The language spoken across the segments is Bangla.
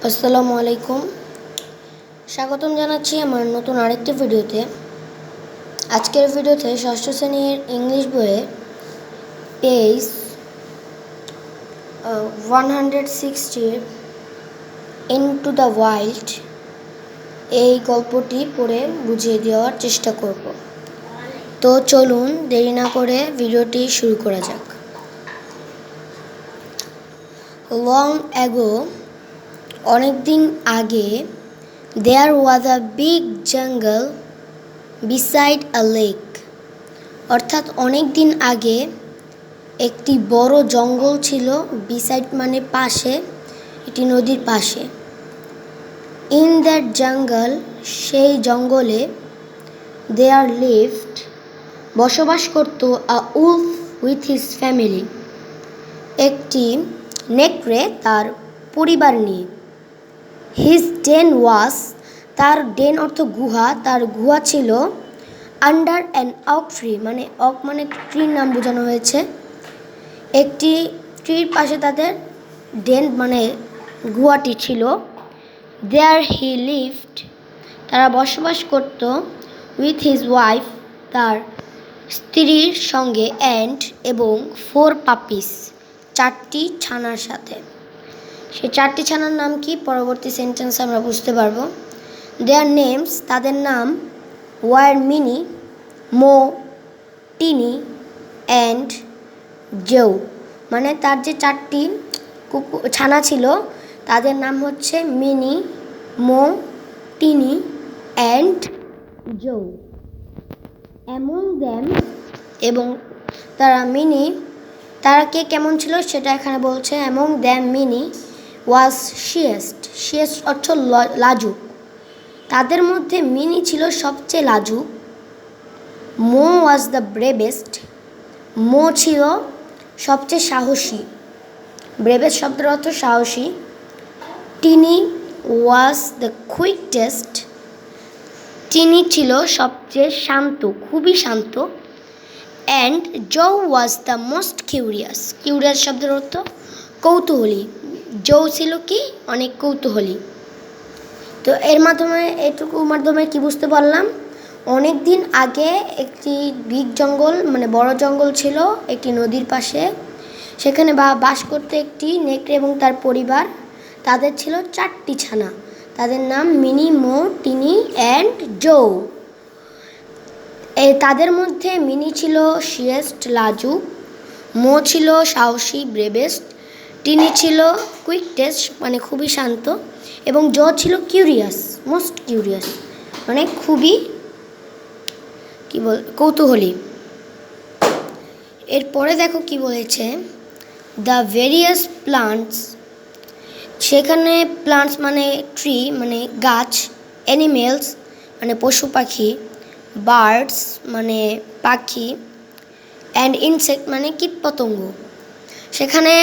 আসসালামু আলাইকুম। স্বাগতম জানাচ্ছি আমার নতুন আরেকটি ভিডিওতে। আজকের ভিডিওতে ষষ্ঠ শ্রেণীর ইংলিশ বইয়ে পেজ 160 ইনটু দ্য ওয়াইল্ড এই গল্পটি পড়ে বুঝিয়ে দেওয়ার চেষ্টা করব। তো চলুন দেরি না করে ভিডিওটি শুরু করা যাক। লং অ্যাগো, অনেকদিন আগে, there was a big jungle beside a lake. অর্থাৎ অনেক দিন আগে একটি বড় জঙ্গল ছিল। beside মানে পাশে, এটি নদীর পাশে। in that jungle, সেই জঙ্গলে, there lived, বসবাস করত a wolf with his family, একটি নেকড়ে তার পরিবার নিয়ে। His den was, তার ডেন অর্থ গুহা, তার গুহা ছিল আন্ডার অ্যান ওক ট্রি, মানে ওক মানে ট্রির নাম বোঝানো হয়েছে। একটি ট্রির পাশে তাদের ডেন মানে গুহাটি ছিল। There he lived, তারা বসবাস করত with his wife, তার স্ত্রীর সঙ্গে, অ্যান্ড এবং 4 puppies, 4টি ছানার সাথে। সেই 4টি ছানার নাম কি পরবর্তী সেন্টেন্সে আমরা বুঝতে পারবো। দেয়ার নেমস, তাদের নাম, were Minnie, Mo, Tiny and Joe, মানে তার যে 4টি ছানা ছিল তাদের নাম হচ্ছে Minnie, Mo, Tiny and Joe. Among them, এবং তারা কে কেমন ছিল সেটা এখানে বলছে। Among them Minnie was shyest, shyest অর্থ লাজুক, তাদের মধ্যে মিনি ছিল সবচেয়ে লাজুক। মো ওয়াজ দ্য ব্রেভেস্ট, মো ছিল সবচেয়ে সাহসী, ব্রেভেস্ট শব্দের অর্থ সাহসী। টিনি ওয়াজ দ্য কুইকেস্ট, টিনি ছিল সবচেয়ে শান্ত, খুবই শান্ত। And Joe was the most curious, curious শব্দের অর্থ কৌতূহলী, জো ছিল কি অনেক কৌতূহলী। তো এটুকুর মাধ্যমে কি বুঝতে পারলাম, অনেক দিন আগে একটি বিগ জঙ্গল মানে বড় জঙ্গল ছিল একটি নদীর পাশে। সেখানে বাস করতে একটি নেকড়ে এবং তার পরিবার। তাদের ছিল 4টি ছানা, তাদের নাম মিনি, মো, টিনি অ্যান্ড জো। তাদের মধ্যে মিনি ছিল শিয়েস্ট লাজুক, মো ছিল সাহসী ব্রেভেস্ট, টিনি ছিল কুইকটেস্ট মানে খুবই শান্ত, এবং জো ছিল কিউরিয়াস, মোস্ট কিউরিয়াস মানে খুবই কৌতূহলী। এরপরে দেখো কি বলেছে, দ্য ভেরিয়াস প্লান্টস, সেখানে প্লান্টস মানে ট্রি মানে গাছ, অ্যানিমেলস মানে পশু পাখি, বার্ডস মানে পাখি, অ্যান্ড ইনসেক্ট মানে কীটপতঙ্গ। সেখানে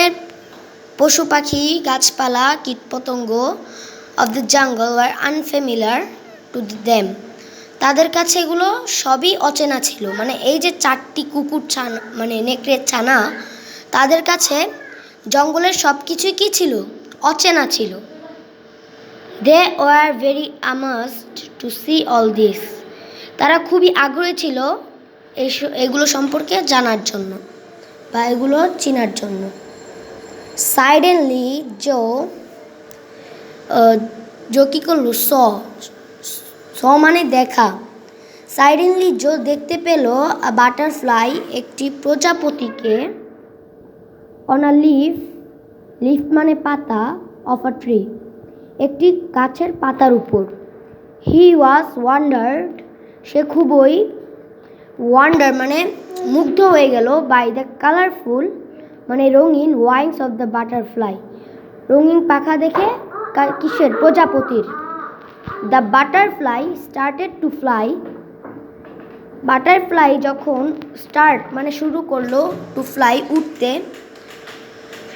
পশু পাখি, গাছপালা, কীটপতঙ্গ of the jungle were unfamiliar to them, তাদের কাছে এগুলো সবই অচেনা ছিল। মানে এই যে 4টি কুকুর ছানা মানে নেকড়ের ছানা, তাদের কাছে জঙ্গলের সব কিছুই কী ছিল, অচেনা ছিল। They were very amazed to see all this, তারা খুবই আগ্রহী ছিল এগুলো সম্পর্কে জানার জন্য বা এগুলো চেনার জন্য। সাইডেনলি জো কী করলো, স মানে দেখা। সাইডেনলি জো দেখতে পেল বাটারফ্লাই, একটি প্রজাপতিকে, অন আ লিফ, লিফ মানে পাতা, অফ আ ট্রি, একটি গাছের পাতার উপর। হি ওয়াজ ওয়ান্ডার্ড, সে খুবই ওয়ান্ডার মানে মুগ্ধ হয়ে গেল, বাই দ্য কালারফুল মানে রঙিন, ওয়াইংস অফ দ্য বাটারফ্লাই, রঙিন পাখা দেখে কিসের, প্রজাপতির। The butterfly started to fly, butterfly যখন স্টার্ট মানে শুরু করলো, টু ফ্লাই উঠতে,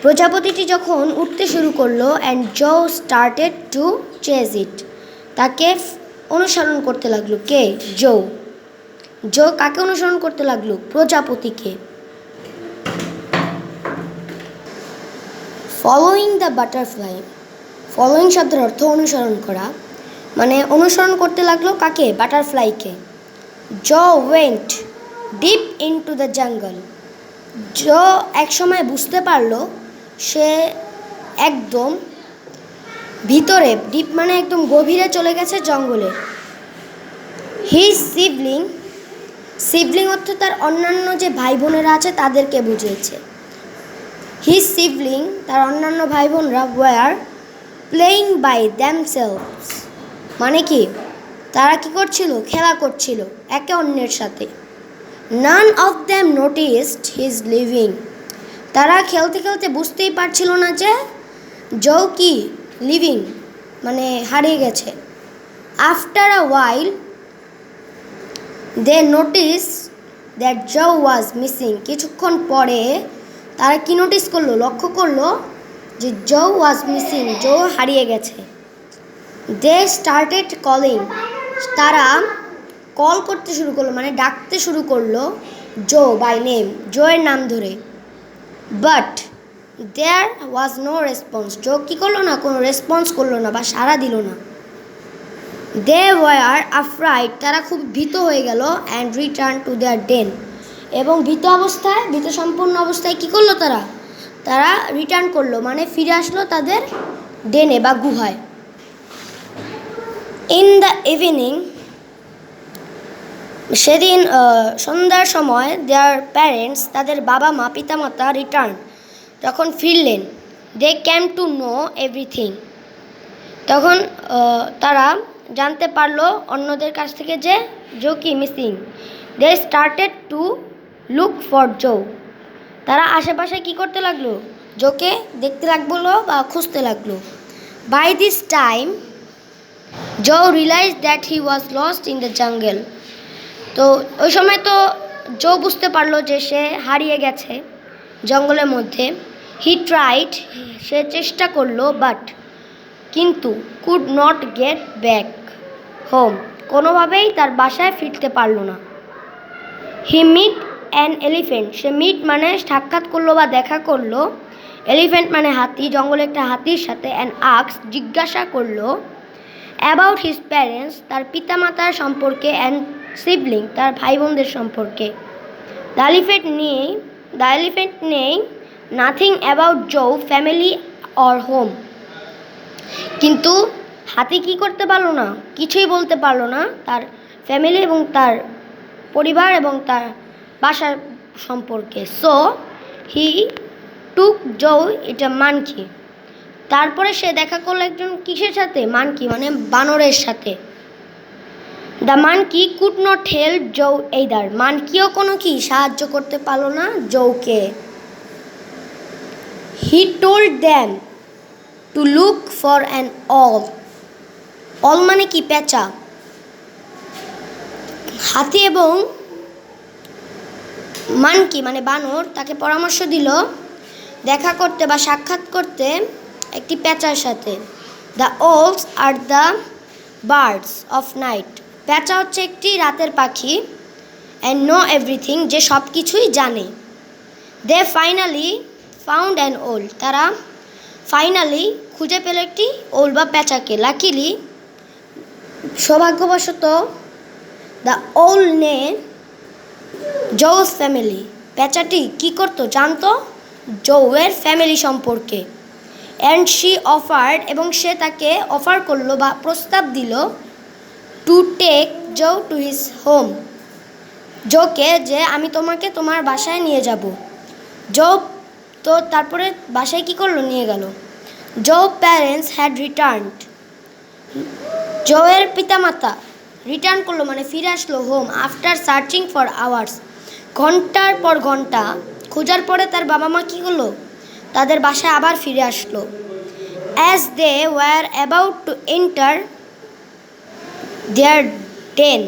প্রজাপতিটি যখন উঠতে শুরু করলো, and Joe started to chase it, তাকে অনুসরণ করতে লাগলো। কে, জো। জো কাকে অনুসরণ করতে লাগলো, প্রজাপতিকে। ফলোয়িং দ্য বাটারফ্লাই, ফলোয়িং শব্দের অর্থ অনুসরণ করা, মানে অনুসরণ করতে লাগলো কাকে? বাটারফ্লাইকে। Joe went deep into the jungle. Joe একসময় বুঝতে পারলো সে একদম ভিতরে, ডিপ মানে একদম গভীরে চলে গেছে জঙ্গলে। হিজ সিবলিং, সিবলিং অর্থ তার অন্যান্য যে ভাই বোনেরা আছে তাদেরকে বুঝিয়েছে। হিজ সিবলিং, তার অন্যান্য ভাই বোনরা, ওয়ার প্লেয়িং বাই দ্যামসেলভস, মানে কি তারা কি করছিল? খেলা করছিল একে অন্যের সাথে। None of them noticed his living, তারা খেলতে খেলতে বুঝতেই পারছিল না যে জো কি লিভিং, মানে হারিয়ে গেছে। After a while they notice that Jo was missing, কিছুক্ষণ পরে তারা কি নোটিস করলো? লক্ষ্য করলো যে জো ওয়াজ মিসিং, জো হারিয়ে গেছে। দে স্টার্টেড কলিং, তারা কল করতে শুরু করলো, মানে ডাকতে শুরু করলো জো বাই নেম, জো এর নাম ধরে। But there was no response, Joe কী করলো না? কোনো রেসপন্স করলো না বা সাড়া দিল না। দে ওয়ার আফ্রাইড, তারা খুব ভীত হয়ে গেল। অ্যান্ড রিটার্ন টু দেয়ার ডেন, এবং ভীত অবস্থায়, ভীত সম্পূর্ণ অবস্থায় কী করলো তারা? তারা রিটার্ন করলো, মানে ফিরে আসলো তাদের ডেনে বা গুহায়। ইন দ্য ইভিনিং, সেদিন সন্ধ্যার সময় দেয়ার প্যারেন্টস, তাদের বাবা মা পিতামাতা রিটার্ন, তখন ফিরলেন। দে ক্যাম টু নো এভরিথিং, তখন তারা জানতে পারলো অন্যদের কাছ থেকে যে জো কি missing. They started to look for Joe, তারা আশেপাশে কি করতে লাগলো? জোকে দেখতে লাগলো বা খুঁজতে লাগলো। By this time Jo realise that he was lost in the jungle, তো ওই সময় তো জো বুঝতে পারলো যে সে হারিয়ে গেছে জঙ্গলের মধ্যে। হি ট্রাইড, সে চেষ্টা করলো, বাট কিন্তু could not get back home, কোনোভাবেই তার বাসায় ফিরতে পারলো না। হি মিট অ্যান এলিফেন্ট, সে মিট মানে সাক্ষাৎ করলো বা দেখা করলো, এলিফেন্ট মানে হাতি, জঙ্গলে একটা হাতির সাথে। অ্যান্ড আস্ক, জিজ্ঞাসা করলো, অ্যাবাউট হিজ প্যারেন্টস, তার পিতামাতার সম্পর্কে। অ্যান্ড সিবলিং, তার ভাই বোনদের সম্পর্কে। The elephant knew nothing about Jo family or home, কিন্তু হাতি কি করতে পারলো না? কিছুই বলতে পারলো না তার ফ্যামিলি এবং তার পরিবার এবং তার বাসার সম্পর্কে। সো হি টুক জো এটা মানকি, তারপরে সে দেখা করলো একজন কিসের সাথে? মানকি মানে বানরের সাথে। The monkey could not help Joe either, মানকিও কোনো কি সাহায্য করতে পারলো না জোকে। He told them to look for an owl, owl মানে কি? পেঁচা। হাতি এবং মানকি মানে বানর তাকে পরামর্শ দিল দেখা করতে বা সাক্ষাৎ করতে একটি পেঁচার সাথে। The owls are the birds of night, পেঁচা হচ্ছে একটি রাতের পাখি। অ্যান্ড নো এভরিথিং, যে সব কিছুই জানে। দে ফাইনালি ফাউন্ড অ্যান ওল, তারা ফাইনালি খুঁজে পেল একটি ওল বা পেঁচাকে। লাকিলি, সৌভাগ্যবশত, দ্য ওল নে জোস ফ্যামিলি, পেঁচাটি কী করতো? জানতো জোয়ের ফ্যামিলি সম্পর্কে। অ্যান্ড শি অফার্ড, এবং সে তাকে অফার করলো বা প্রস্তাব দিল, to take Joe to his home, জোকে যে আমি তোমাকে তোমার বাসায় নিয়ে যাব। জো তো তারপরে বাসায় কি করলো? নিয়ে গেল। জো প্যারেন্টস হ্যাড রিটার্নড, জোয়ের পিতামাতা রিটার্ন করলো মানে ফিরে আসলো home. After searching for hours, ঘন্টার পর ঘন্টা খোঁজার পরে তার বাবা মা কী করলো? তাদের বাসায় আবার ফিরে আসলো। As they were about to enter their den,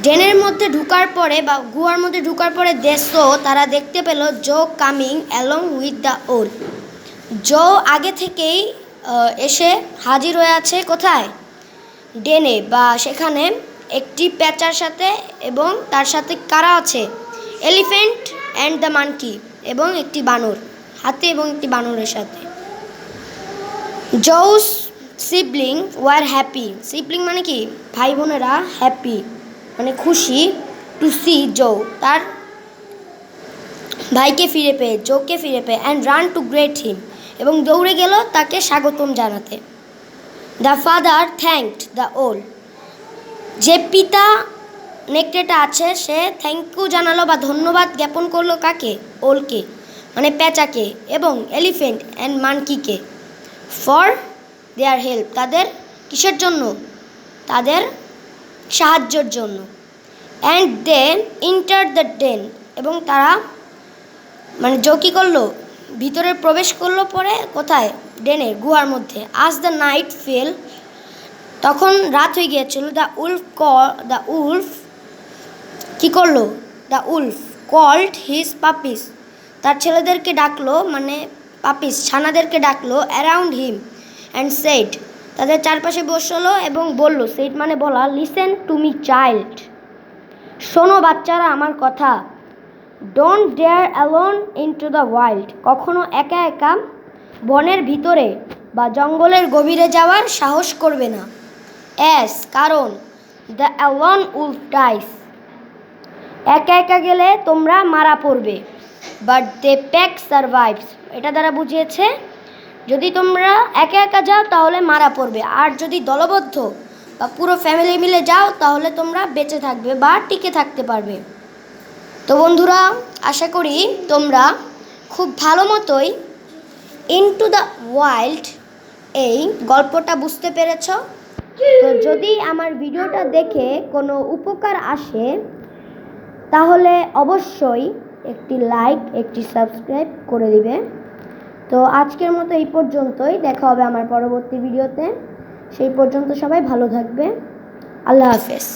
ডেনের মধ্যে ঢুকার পরে বা গুহার মধ্যে ঢুকার পরে তারা দেখতে পেল জো কামিং অ্যালং উইথ দ্য ওল, জো আগে থেকেই এসে হাজির হয়ে আছে কোথায়? ডেনে বা সেখানে একটি পেঁচার সাথে, এবং তার সাথে কারা আছে? এলিফ্যান্ট অ্যান্ড দ্য মানকি, এবং একটি বানর, হাতি এবং একটি বানরের সাথে। জোস সিবলিং ওয়ার হ্যাপি। সিবলিং মানে কি, ভাই বোনেরা, হ্যাপি মানে খুশি, টু সি জো, তার ভাইকে ফিরে পেয়ে, জোকে ফিরে পেয়ে, অ্যান্ড রান টু গ্রেট হিম, এবং দৌড়ে গেল তাকে স্বাগতম জানাতে। দ্য ফাদার থ্যাঙ্কড দ্য ওল, যে পিতা নেকড়েটা আছে সে থ্যাংক ইউ জানালো বা ধন্যবাদ জ্ঞাপন করলো কাকে, ওলকে মানে পেঁচাকে, এবং এলিফেন্ট অ্যান্ড মানকিকে ফর দেয়ার হেল্প, তাদের কিসের জন্য, তাদের সাহায্যের জন্য। And then enter the den, এবং তারা মানে জো কী করলো, ভিতরে প্রবেশ করলো, পরে কোথায়, ডেনের গুহার মধ্যে। আজ দ্য নাইট ফেল, তখন রাত হয়ে গিয়েছিল। দ্য উলফ কী করলো, the wolf called his puppies, তার ছেলেদেরকে ডাকলো মানে পাপিস ছানাদেরকে ডাকলো, অ্যারাউন্ড হিম অ্যান্ড সেড, তাদের চারপাশে বসলো এবং বলল, সেড মানে বলা, লিসেন টু মি চাইল্ড, শোনো বাচ্চারা আমার কথা। Don't dare alone into the wild, কখনো একা একা বনের ভিতরে বা জঙ্গলের গভীরে যাওয়ার সাহস করবে না। অ্যাস কারণ, দ্য অ্যালোন উলফ ডাইস, একা একা গেলে তোমরা মারা পড়বে। বাট দে প্যাক সারভাইভস, এটা দ্বারা বুঝিয়েছে যদি তোমরা একা একা যাও তাহলে মারা পড়বে, আর যদি দলবদ্ধ বা পুরো ফ্যামিলি মিলে যাও তাহলে তোমরা বেঁচে থাকবে বা টিকে থাকতে পারবে। তো বন্ধুরা, আশা করি তোমরা খুব ভালো মতোই ইনটু দ্য ওয়াইল্ড এই গল্পটা বুঝতে পেরেছ। তো যদি আমার ভিডিওটা দেখে কোনো উপকার আসে তাহলে অবশ্যই একটি লাইক, একটি সাবস্ক্রাইব করে দিবে। তো আজকের মতো এই পর্যন্তই, দেখা হবে আমার পরবর্তী ভিডিওতে। সেই পর্যন্ত সবাই ভালো থাকবে। আল্লাহ হাফেজ।